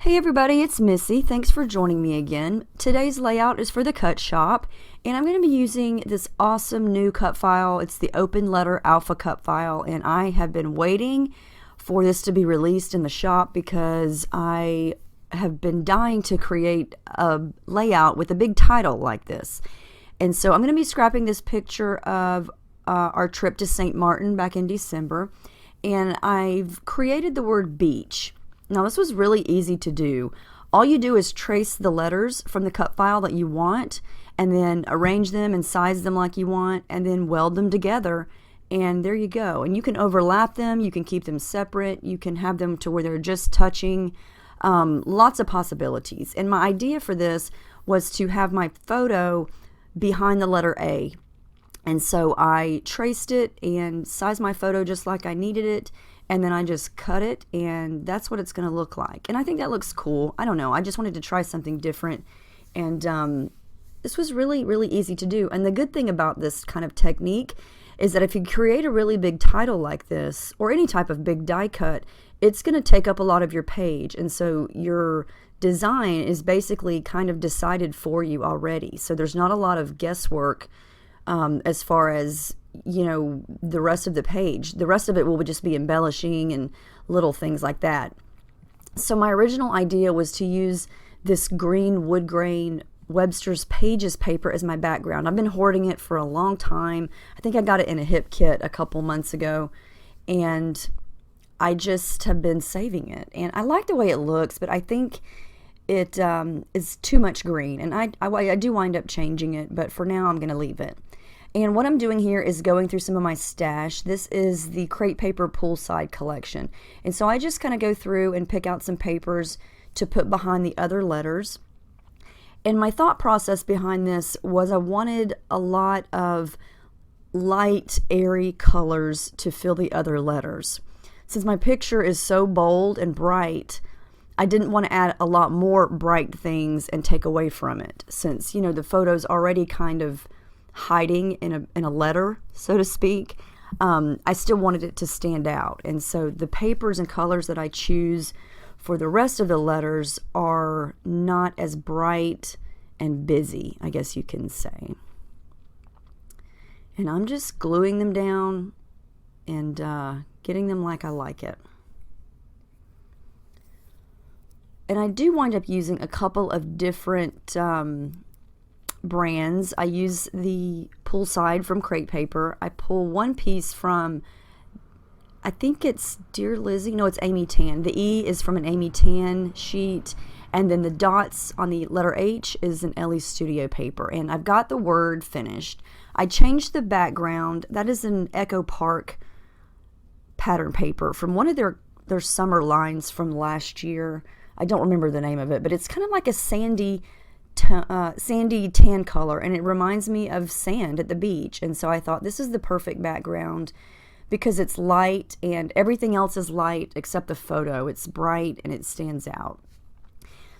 Hey everybody, it's Missy. Thanks for joining me again. Today's layout is for the cut shop, and I'm going to be using this awesome new cut file. It's the Open Letter Alpha cut file, and I have been waiting for this to be released in the shop because I have been dying to create a layout with a big title like this. And so I'm going to be scrapping this picture of our trip to St. Martin back in December, and I've created the word beach. Now this was really easy to do. All you do is trace the letters from the cut file that you want and then arrange them and size them like you want and then weld them together, and there you go. And you can overlap them, you can keep them separate, you can have them to where they're just touching. Lots of possibilities. And my idea for this was to have my photo behind the letter A. And so I traced it and sized my photo just like I needed it, and then I just cut it, and that's what it's going to look like. And I think that looks cool. I don't know. I just wanted to try something different, and this was really, really easy to do. And the good thing about this kind of technique is that if you create a really big title like this, or any type of big die cut, it's going to take up a lot of your page, and so your design is basically kind of decided for you already. So there's not a lot of guesswork as far as the rest of the page. The rest of it will just be embellishing and little things like that. So my original idea was to use this green wood grain Webster's Pages paper as my background. I've been hoarding it for a long time. I think I got it in a hip kit a couple months ago, and I just have been saving it. And I like the way it looks, but I think it is too much green, and I do wind up changing it, but for now I'm going to leave it. And what I'm doing here is going through some of my stash. This is the Crate Paper Poolside collection. And so I just kind of go through and pick out some papers to put behind the other letters. And my thought process behind this was I wanted a lot of light, airy colors to fill the other letters. Since my picture is so bold and bright, I didn't want to add a lot more bright things and take away from it, since, the photo's already kind of hiding in a letter, so to speak. I still wanted it to stand out, and so the papers and colors that I choose for the rest of the letters are not as bright and busy, I guess you can say. And I'm just gluing them down and getting them like I like it. And I do wind up using a couple of different brands. I use the Poolside from Crate Paper. I pull one piece from, I think it's Dear Lizzie. No, it's Amy Tan. The E is from an Amy Tan sheet, and then the dots on the letter H is an Ellie Studio paper. And I've got the word finished. I changed the background. That is an Echo Park pattern paper from one of their summer lines from last year. I don't remember the name of it, but it's kind of like a sandy tan color, and it reminds me of sand at the beach. And so I thought this is the perfect background because it's light and everything else is light except the photo. It's bright and it stands out.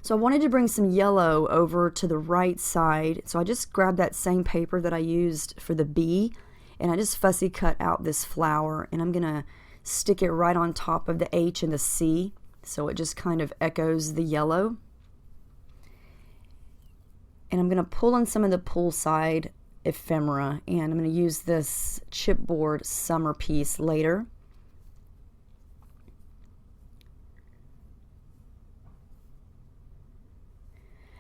So I wanted to bring some yellow over to the right side, so I just grabbed that same paper that I used for the B, and I just fussy cut out this flower, and I'm gonna stick it right on top of the H and the C, so it just kind of echoes the yellow. And I'm going to pull in some of the Poolside ephemera, and I'm going to use this chipboard summer piece later.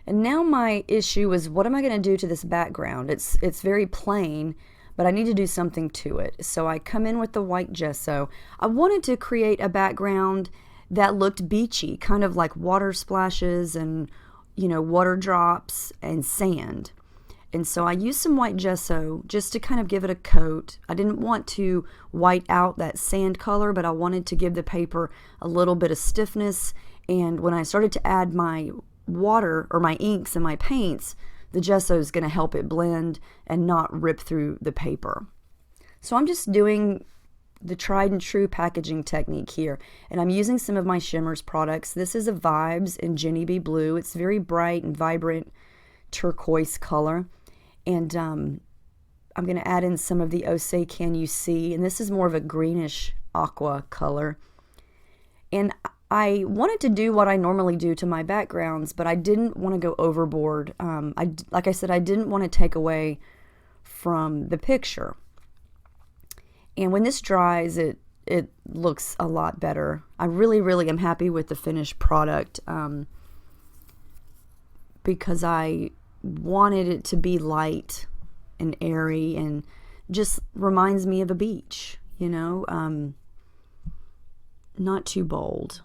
And now my issue is, what am I going to do to this background? It's very plain, but I need to do something to it. So I come in with the white gesso. I wanted to create a background that looked beachy, kind of like water splashes and water drops and sand. And so I used some white gesso just to kind of give it a coat. I didn't want to white out that sand color, but I wanted to give the paper a little bit of stiffness. And when I started to add my water or my inks and my paints, the gesso is going to help it blend and not rip through the paper. So I'm just doing the tried and true packaging technique here, and I'm using some of my Shimmers products. This is a Vibes in Jenny B Blue. It's very bright and vibrant turquoise color, and I'm going to add in some of the Osei Can You See, and this is more of a greenish aqua color. And I wanted to do what I normally do to my backgrounds, but I didn't want to go overboard. Like I said, I didn't want to take away from the picture. And when this dries, it looks a lot better. I really, really am happy with the finished product because I wanted it to be light and airy and just reminds me of a beach, not too bold.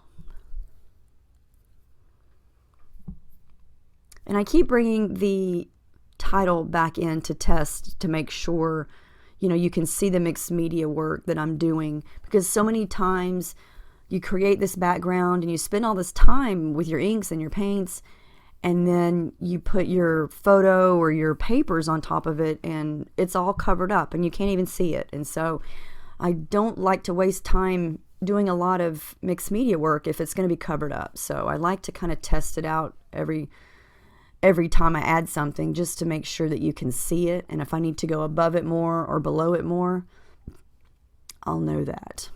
And I keep bringing the title back in to test to make sure, you can see the mixed media work that I'm doing, because so many times you create this background and you spend all this time with your inks and your paints, and then you put your photo or your papers on top of it and it's all covered up and you can't even see it. And so I don't like to waste time doing a lot of mixed media work if it's going to be covered up. So I like to kind of test it out every time I add something, just to make sure that you can see it. And if I need to go above it more or below it more, I'll know that.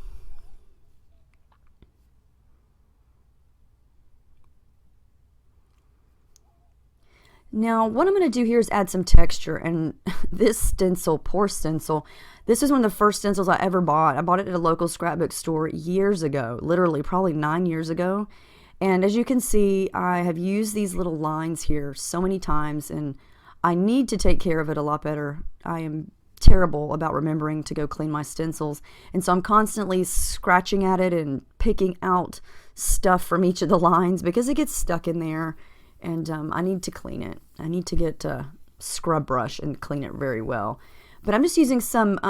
Now, what I'm going to do here is add some texture, and this stencil, poor stencil, this is one of the first stencils I ever bought. I bought it at a local scrapbook store years ago, literally probably 9 years ago. And as you can see, I have used these little lines here so many times, and I need to take care of it a lot better. I am terrible about remembering to go clean my stencils, and so I'm constantly scratching at it and picking out stuff from each of the lines because it gets stuck in there. And I need to clean it. I need to get a scrub brush and clean it very well. But I'm just using some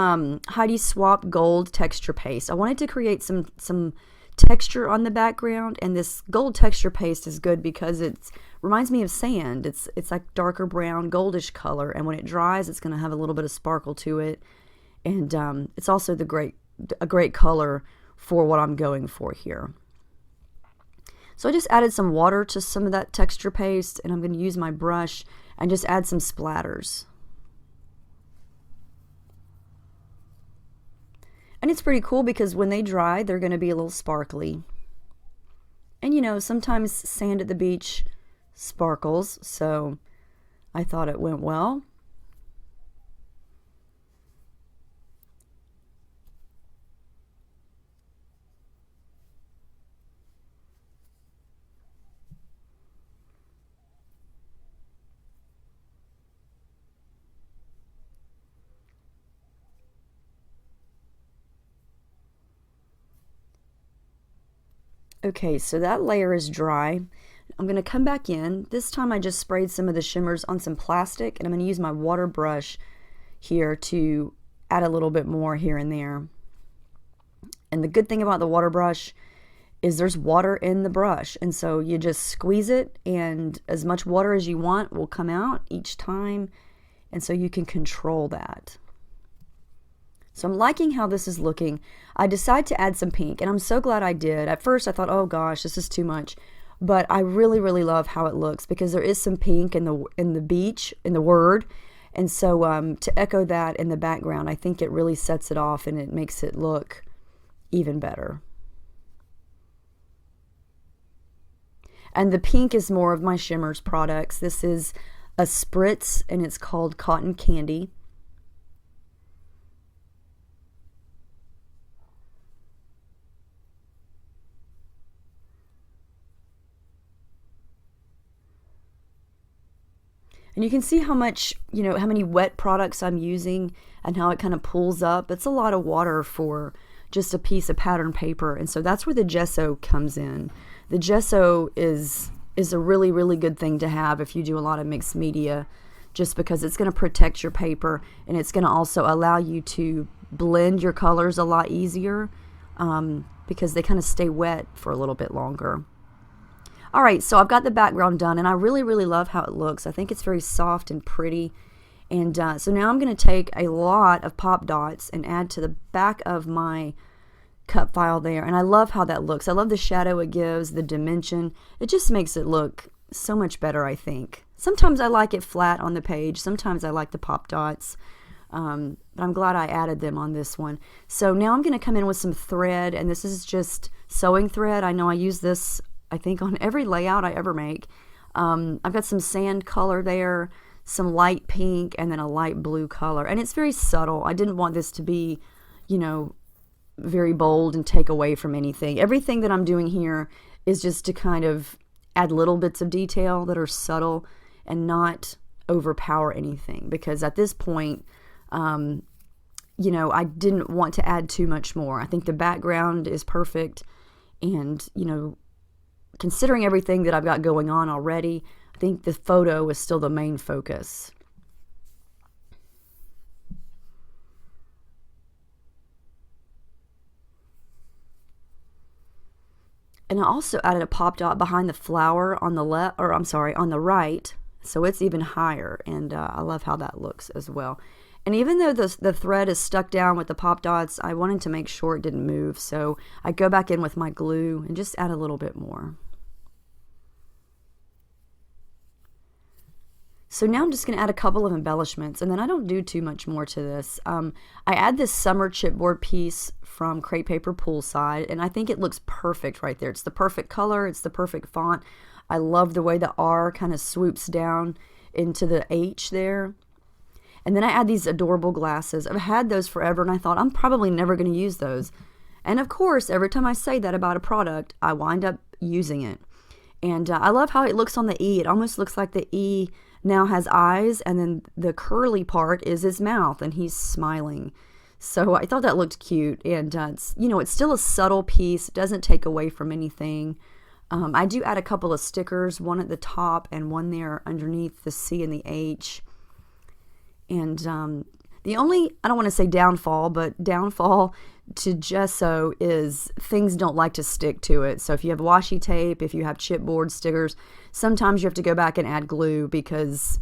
Heidi Swapp gold texture paste. I wanted to create some texture on the background, and this gold texture paste is good because it reminds me of sand. It's like darker brown, goldish color, and when it dries, it's going to have a little bit of sparkle to it. And it's also a great color for what I'm going for here. So I just added some water to some of that texture paste, and I'm going to use my brush and just add some splatters. And it's pretty cool because when they dry, they're going to be a little sparkly. And sometimes sand at the beach sparkles, so I thought it went well. Okay, so that layer is dry. I'm going to come back in. This time I just sprayed some of the shimmers on some plastic, and I'm going to use my water brush here to add a little bit more here and there. And the good thing about the water brush is there's water in the brush, and so you just squeeze it, and as much water as you want will come out each time, and so you can control that. So I'm liking how this is looking. I decided to add some pink, and I'm so glad I did. At first I thought, oh gosh, this is too much. But I really, really love how it looks because there is some pink in the beach, in the word. And so to echo that in the background, I think it really sets it off and it makes it look even better. And the pink is more of my Shimmers products. This is a spritz, and it's called Cotton Candy. And you can see how much, how many wet products I'm using and how it kind of pulls up. It's a lot of water for just a piece of pattern paper. And so that's where the gesso comes in. The gesso is a really, really good thing to have if you do a lot of mixed media, just because it's going to protect your paper, and it's going to also allow you to blend your colors a lot easier because they kind of stay wet for a little bit longer. All right, so I've got the background done, and I really, really love how it looks. I think it's very soft and pretty. And so now I'm going to take a lot of pop dots and add to the back of my cut file there. And I love how that looks. I love the shadow it gives, the dimension. It just makes it look so much better, I think. Sometimes I like it flat on the page. Sometimes I like the pop dots. But I'm glad I added them on this one. So now I'm going to come in with some thread, and this is just sewing thread. I know I use this, I think, on every layout I ever make. I've got some sand color there, some light pink, and then a light blue color. And it's very subtle. I didn't want this to be, you know, very bold and take away from anything. Everything that I'm doing here is just to kind of add little bits of detail that are subtle and not overpower anything, because at this point, you know, I didn't want to add too much more. I think the background is perfect, and, you know, considering everything that I've got going on already, I think the photo is still the main focus. And I also added a pop dot behind the flower on the left, or I'm sorry, on the right, so it's even higher, and I love how that looks as well. And even though the thread is stuck down with the pop dots, I wanted to make sure it didn't move, so I go back in with my glue and just add a little bit more. So now I'm just going to add a couple of embellishments, and then I don't do too much more to this. I add this summer chipboard piece from Crepe Paper Poolside, and I think it looks perfect right there. It's the perfect color, it's the perfect font. I love the way the R kind of swoops down into the H there. And then I add these adorable glasses. I've had those forever, and I thought I'm probably never going to use those. And of course, every time I say that about a product, I wind up using it. And I love how it looks on the E. It almost looks like the E now has eyes, and then the curly part is his mouth, and he's smiling. So I thought that looked cute, and it's, you know, it's still a subtle piece. It doesn't take away from anything. I do add a couple of stickers, one at the top and one there underneath the C and the H. And the only, I don't want to say downfall, but downfall to gesso is things don't like to stick to it. So if you have washi tape, if you have chipboard stickers, sometimes you have to go back and add glue because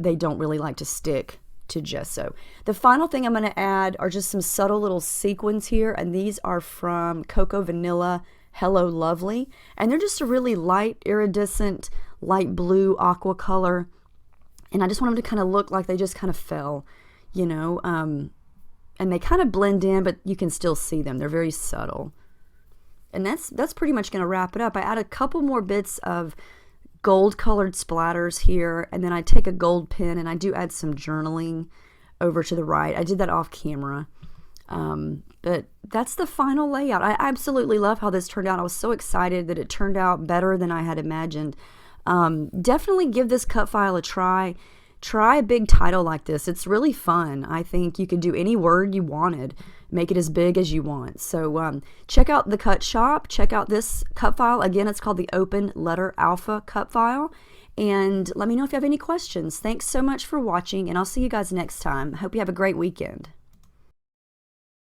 they don't really like to stick to gesso. The final thing I'm going to add are just some subtle little sequins here, and these are from Cocoa Vanilla Hello Lovely, and they're just a really light, iridescent, light blue aqua color, and I just want them to kind of look like they just kind of fell, you know, and they kind of blend in, but you can still see them. They're very subtle. And that's pretty much going to wrap it up. I add a couple more bits of gold colored splatters here, and then I take a gold pen and I do add some journaling over to the right. I did that off camera. But that's the final layout. I absolutely love how this turned out. I was so excited that it turned out better than I had imagined. Definitely give this cut file a try. Try a big title like this. It's really fun. I think you could do any word you wanted. Make it as big as you want. So check out the cut shop. Check out this cut file. Again, it's called the Open Letter Alpha cut file. And let me know if you have any questions. Thanks so much for watching, and I'll see you guys next time. Hope you have a great weekend.